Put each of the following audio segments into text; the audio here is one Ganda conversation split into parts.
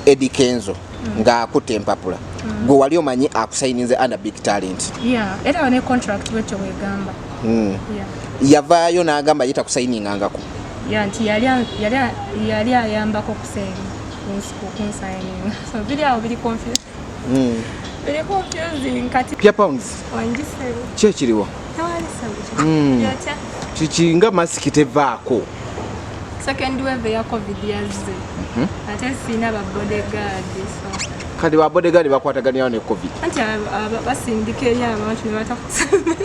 Eddy Kenzo nga akutte empapula gwe wali omanyi akusayininze under big talent. Era wane contract wekyo wegamba. Yavaayo n'agamba ye takusayiningangako. Nti yali ayambako kunsayininga. So biri awo biri confused. Biri confusing kati. Pia Pounds. Wangisero. Ki ekiriwo? Kiki nga masiki tevaako. Second wave ya COVID yazze. Ate sina ba bodyguard so. Kati ba bodyguard bakwataganira ne COVID. Anti basindika eri abantu ne batakusaba.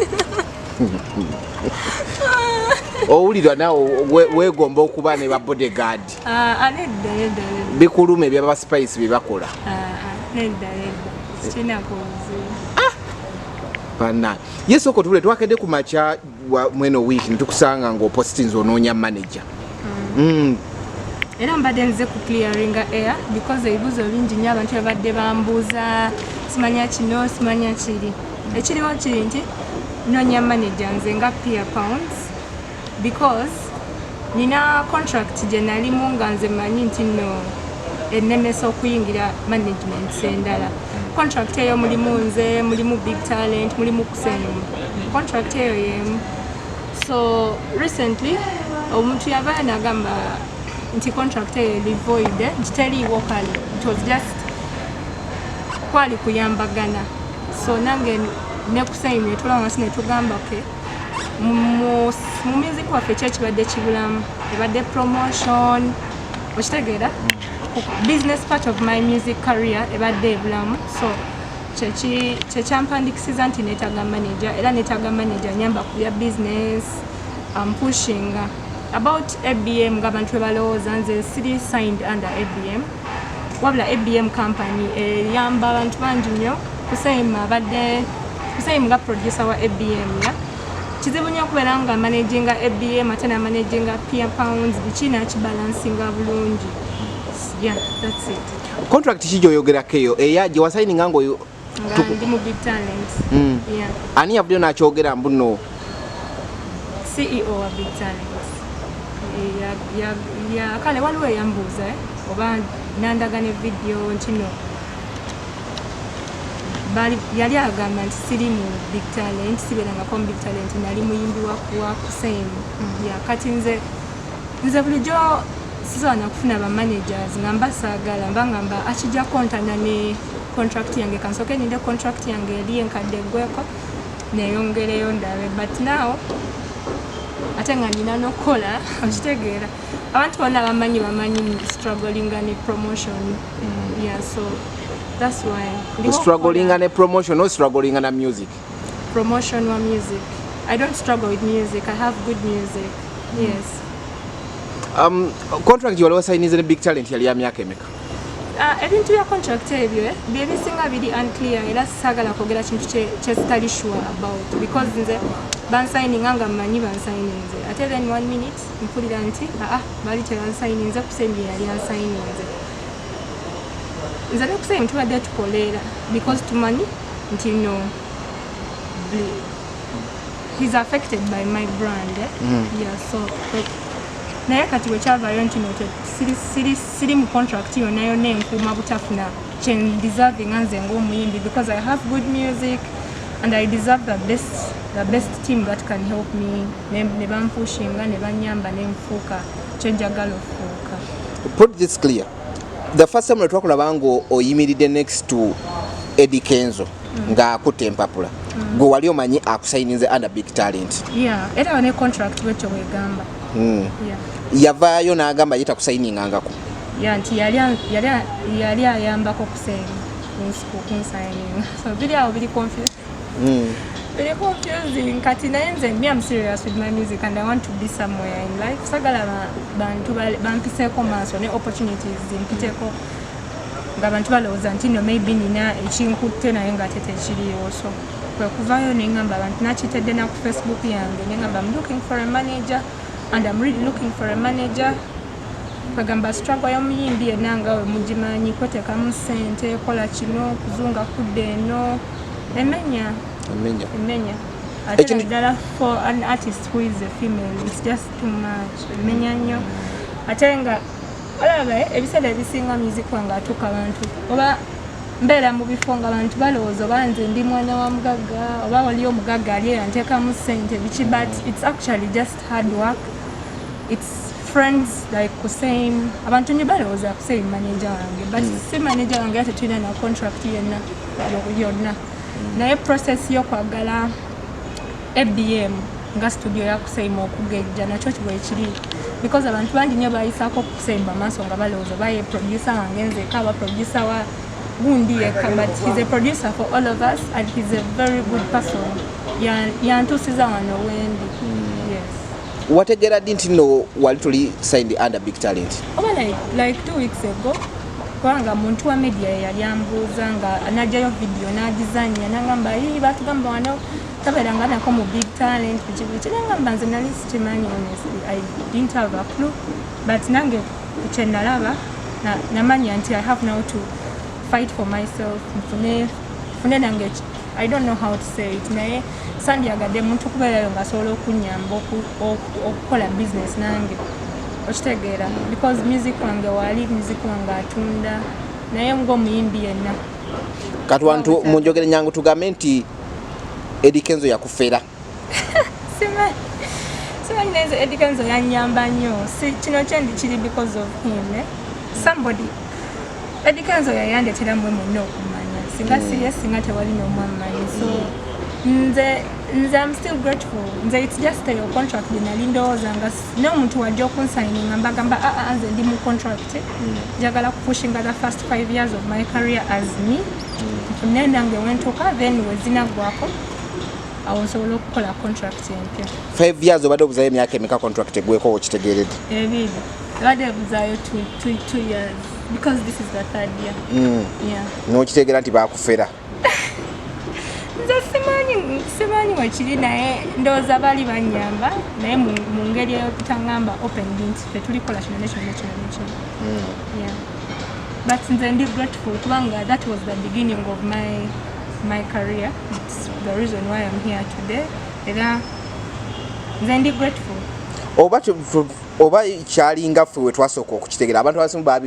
Owulirwa nawe weegomba okuba ne ba bodyguard. Nedda. Bikulume bya ba spice bye bakola. Nedda. Sina kuzi. Bana. Yeso ko tule twakedde ku macha mweno week nitukusanga ngo postinzo onoonya manager. Era mbadde nze ku clearing air because ebibuzo bingi nnyo abantu babadde bambuuza simanya kino simanya kiri. Ekiriwo kiri nti noonya manager nze nga Pia Pounds because nina contract gye nalimu nga nze manyi nti nno ennemesa okuyingira management endala. Contract eyo mulimu nze, mulimu big talent, mulimu kusemu. Contract eyo yemu. So recently omuntu yavaayo n'agamba nti contract eyo void teriiwo kale. It was just kwali kuyambagana. So nange ne kusemu netula wansi netugamba ke mu music waffe kyekibadde kibulamu ebadde promotion okitegeera business part of my music career ebadde ebulamu. So kyekyampandiikisiza nti neetaaga manager era neetaaga manager nyamba ku bya business. I'm pushing about ABM ng'abantu bwe balowooza nze siri signed under ABM wabula ABM company eyamba abantu bangi nnyo kusayima nga producer wa ABM kizibu nnyo okubeera nga managinga ABM ate na managinga Pia Pounds biki nakibalansinga bulungi. That's it. Contract ki gy'oyogerako eyo eya gye wasayininga nga ndi mu big talent. Ani yavuddeyo n'akyogera mbuno? CEO wa big talent. Kale waliwo eyambuuza oba nandagane video ntino yali agamba nti siri mu big talent sibeerangako mu big talent nali muyimbi wa kusemu. Kati nze bulijjo sisobola kufuna ba managers ngamba saagala mbangamba akijja kontana ne contract yange kansoke ninde contract yange eri enkadde gweko neyongereyo ndabe but now ate nga nina nokukola okitegeera abantu bonna bamanyi struggling ne promotion. So that's why struggling ne promotion or struggling na music. Promotion wa music. I don't struggle with music. I have good music. Yes. Contract you always sign is a big talent yali ya myaka emeka? Ebintu bya contract ebyo byebisinga biri unclear era sagala kwogera kintu kyesitali sure about because nze bansayininga nga mmanyi bansayininze ate then 1 minute mpulira nti bali tebansayininze kusembye yali ansayininze. Nze ne kusembye tubadde tukoleera because tumanyi nti no he's affected by my brand. So naye kati wekyavaayo nti siri mu contract yonna enkuuma butafuna kyendeserving nze ng'omuyimbi because I have good music and I deserve the best team that can help me ne bampushinga ne banyamba ne nfuuka kyenjagala okufuuka. Put this clear. The first time twakulaba ngo oyimiridde next to Eddy Kenzo nga akutte empapula gwe wali omanyi akusayininze under big talent. Era wane contract wekyo wegamba. Yavaayo n'agamba ye takusayiningangako. Nti yali ayambako kunsayininga. So biri awo biri confused. Very confusing. Kati naye nze I'm serious with my music and I want to be somewhere in life. Sagala bantu bampiseeko maaso ne opportunities mpiteko nga bantu balowooza nti no maybe nina ekinkutte naye nga ate tekiriiwo. So kwe kuvaayo ne ngamba abantu nakitedde na ku Facebook yange ne ngamba I'm looking for a manager and I'm really looking for a manager. Kwegamba struggle y'omuyimbi yenna nga we mugimanyi kweteekamu ssente kola kino kuzunga kudde eno emenya. For an artist who is a female, it's just too much. Ate nga Olaba ebiseera ebisinga music wange atuuka abantu oba mbeera mu bifo nga abantu balowooza oba nze ndi mwana wa mugagga oba waliyo omugagga ali yanteekamu ssente biki but it's actually just hard work. It's friends like kusame abantu nyo balowooza kusame manager wange but si manager wange ate tulina na contract yenna yonna naye process y'okwagala ABM nga studio ya kusame okugejja nakyo bwe kiri because abantu bangi nyo bayisaako kusemba maaso nga balowooza baye producer wange nzeka aba producer wa gundi yekka but he's a producer for all of us and he's a very good person yantuusiza wano wendi. Yes. Wategeera ddi nti nno wali tuli signed under Big Talent? Oba like 2 weeks ago kubanga muntu wa media yali ambuuza nga anajjayo video n'agizanya n'agamba batugamba wano tabeeranga nako mu Big Talent biki n'agamba nze nali sikimanyi honestly I didn't have a clue but nange kye nalaba namanya nti I have now to fight for myself nfune nange I don't know how to say it naye sandyagadde muntu kubeerayo ng'asobola okunyamba okukola business nange okitegeera because music wange wali music wange atunda naye ng'omuyimbi yenna kati wantu munjogere nyangu tugambe nti Eddy Kenzo yakufera. Simanyi neze Eddy Kenzo yanyamba nnyo kino kyendi kiri because of him somebody Eddy Kenzo yayandetera mwe mwenna okumanya singa serious singa tewali n'omwammanyi so nze I'm still grateful nze it's just your contract nali ndowooza nga n'omuntu wajja okunsigninga mbagamba nze ndi mu contract njagala kupushinga the first 5 years of my career as me nfune nange wentuuka then wezinaggwako awosobola okukola contract empya 5 years obadde obuzayo emyaka emeka contract egweko okitegeeredde? Ebiri obadde obuzayo 2 years because this is the 3rd year. Yeah. N'okitegeera nti baakufera? Nze simanyi wekiri naye ndowooza baali banyamba naye mu ngeri ey'okutangamba openly nti tetulikola kino nekino. Yeah. But nze ndi grateful kubanga that was the beginning of my career. It's the reason why I'm here today. Era nze ndi grateful. Oba kyalinga ffe we twasooka okukitegeera abantu abasinga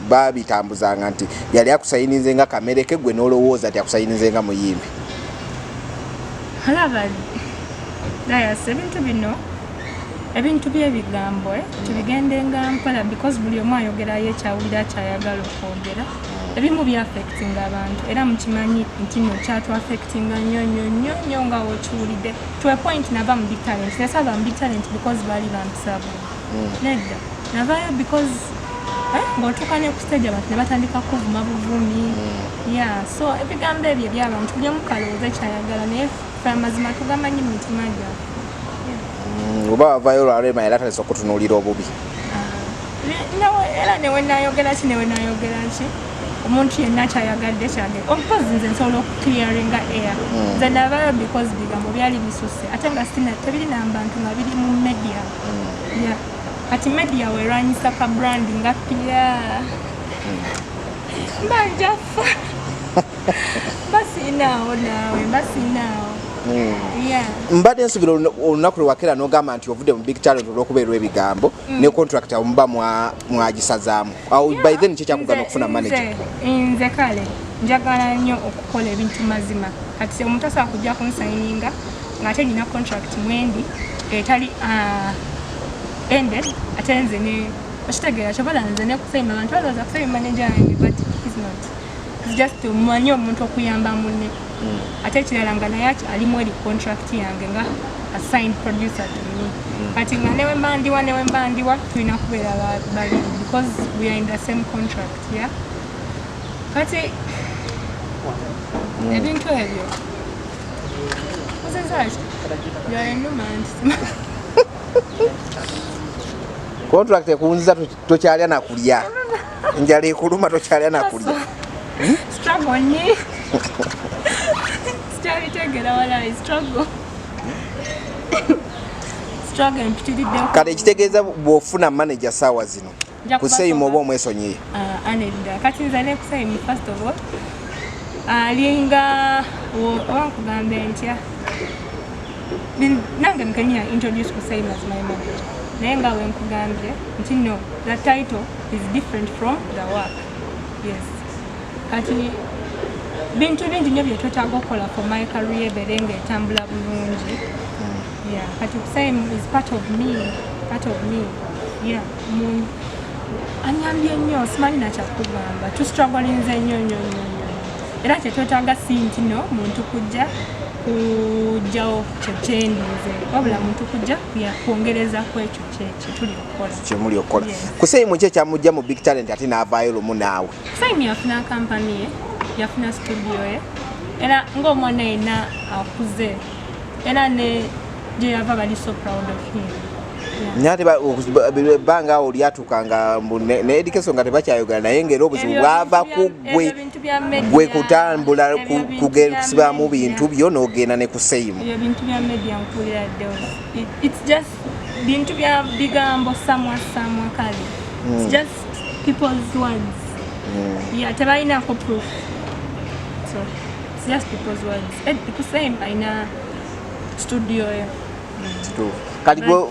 baabitambuzanga nti yali akusayinize nga kamereke gwe n'olowooza nti akusayinize nga muyimbi. Alaba dayas ebintu by'ebigambo tubigendenga mpola because buli omu ayogerayo ekyawulira kyayagala okwogera ebimu byaffectinga abantu era mukimanyi nti no kyatu affectinga nnyo nga wokiwulidde to a point nava mu Big Talent nesaba mu Big Talent because baali bampisaabu nedda navayo because ng'otuuka ne ku stage abantu ne batandika kuvuma buvumi so ebigambo ebyo by'abantu buli omu kalowooza kyayagala naye fe amazima tugamanyi mu mitima gyaffe. Oba wavaayo olwalema era talesa okutunuulira obubi era newe nayogera ki omuntu yenna kyayagadde ompozi nze nsobola okuclearinga air nze navayo because bigambo byali bisuse ate nga tebirina bantu nga biri mu media kati media werwanyisa ka brand nga Pia mbanjafa basinaawo mbadde nsubira olunaku lwewakera n'ogamba nti ovudde mu Big Talent olw'okubeerwa ebigambo ne contract awo muba mwagisazaamu awo by then kye kyakugana okufuna manager? Nze kale njagala nnyo okukola ebintu mazima kati omuntu asobola kujja kunsayininga ng'ate nina contract mwendi etali ended ate nze ne okitegeera kyobola nze ne kusayima abantu balowooza kusayima manager yange but he's not. It's just omanyi omuntu okuyamba munne ate ekirala nga naye alimu eri contract yange nga assigned producer to me kati nga newe mbandiwa tulina kubeera babiri because we are in the same contract kati ebintu ebyo ozezaki yaenuma nti contract ekunziza tokyalya nakulya njala ekuluma tokyalya nakulya struggle nyi sikyalitegera wala struggle mpitiridde kale ekitegeeza bw'ofuna manager saawa zino kusayima oba omwesonyiye anedda kati nze ne kusayima first of all alinga wankugambe ntya nange mukenya introduce kusayima as my manager naye nga wenkugambye nti no the title is different from the work. Yes, kati bintu bingi nnyo bye twetaaga okukola for my career ebeere nga etambula bulungi. Yeah, kati same is part of me. Yeah, anyambye nnyo simanyi nakyakugamba tustrugglinze nnyo era kyetwetaaga si nti no muntu kujja kujjawo kyekyendize wabula muntu kujja kwongereza kwekyo kyetuli okukola kyemuli okukola. Kusaimu ki ekyamujja mu Big Talent ate n'avaayo lumu naawe? Kusaimu yafuna kampani ye, yafuna studio ye, era ng'omwana yenna akuze era ne gye yava bali so proud of him. Nyate banga oli atukanga ne Eddy Kenzo nga tebakyayogera naye ngera obuzibu bwava ku gwe kutambula kugenda kusiba mu bintu byo n'ogenda ne kusaimu. Ebintu bya media nkulira ddewo. It's just bintu bya bigambo samwa kali. It's just people's words. Yeah, tebayinako proof. So it's just people's words. Kusaimu ayina studio ye. Kali gwe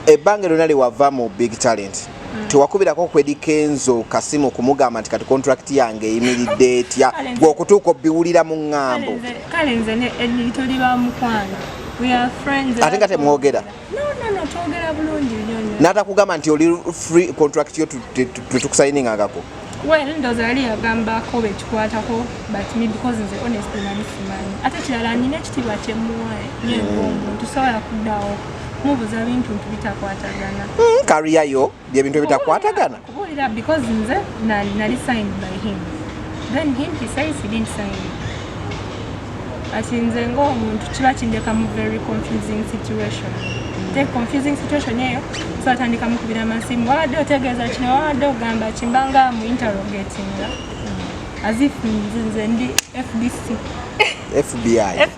ebbanga lyonna lyewava mu Big Talent tewakubirako ku Eddy Kenzo kasimu kumugamba nti kati contract yange eyimiridde etya gwe okutuuka obbiwulira mu ŋŋambo? Kale nze ne Eddy tuli ba mukwano. We are friends. Ate nga temwogera? No, twogera bulungi nnyo. N'atakugamba nti oli free contract yo tetukusayiningangako? Well, ndowooza yali yagambako bekikwatako but me because nze honestly nali simanyi. Ate kirala nina ekitiibwa kye muwaye nyengo omuntu sobola kuddawo mubuza bintu bitakwatagana. Career yo bye bintu bitakwatagana? Kubuulira because nze nali signed by him. Then he says he didn't sign it. Ati nze ng'omuntu kiba kindeka mu very confusing situation. The confusing situation eyo so atandika mukubira amasimu wabadde otegeeza kino wabadde ogamba kimbanga mu interrogating as if nze ndi FBI.